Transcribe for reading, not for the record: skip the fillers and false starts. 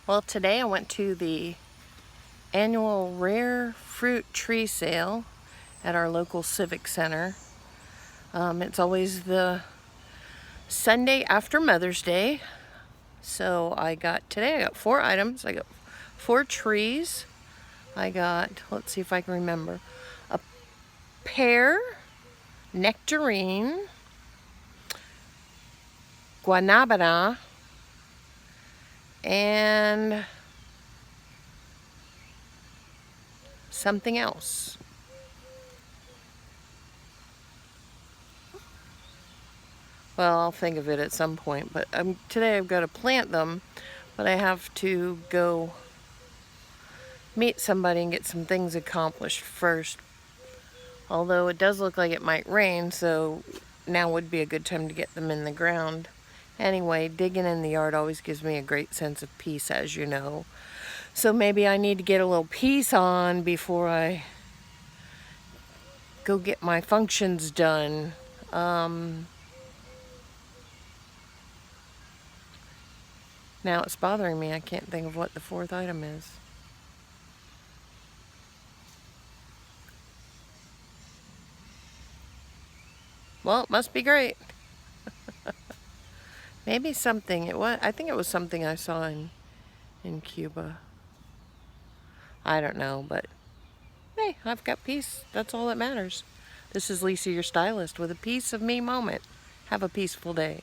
Well, today I went to the annual rare fruit tree sale at our local civic center. It's always the Sunday after Mother's Day. So today I got 4 items. I got 4 trees. I got, let's see if I can remember, a pear, nectarine, guanabana, and something else. Well, I'll think of it at some point, but today I've got to plant them, but I have to go meet somebody and get some things accomplished first. Although it does look like it might rain, so now would be a good time to get them in the ground. Anyway, digging in the yard always gives me a great sense of peace, as you know. So maybe I need to get a little peace on before I go get my functions done. Now it's bothering me. I can't think of what the 4th item is. Well, it must be great. Maybe something. I think it was something I saw in Cuba. I don't know, but hey, I've got peace. That's all that matters. This is Lisa, your stylist, with a piece of me moment. Have a peaceful day.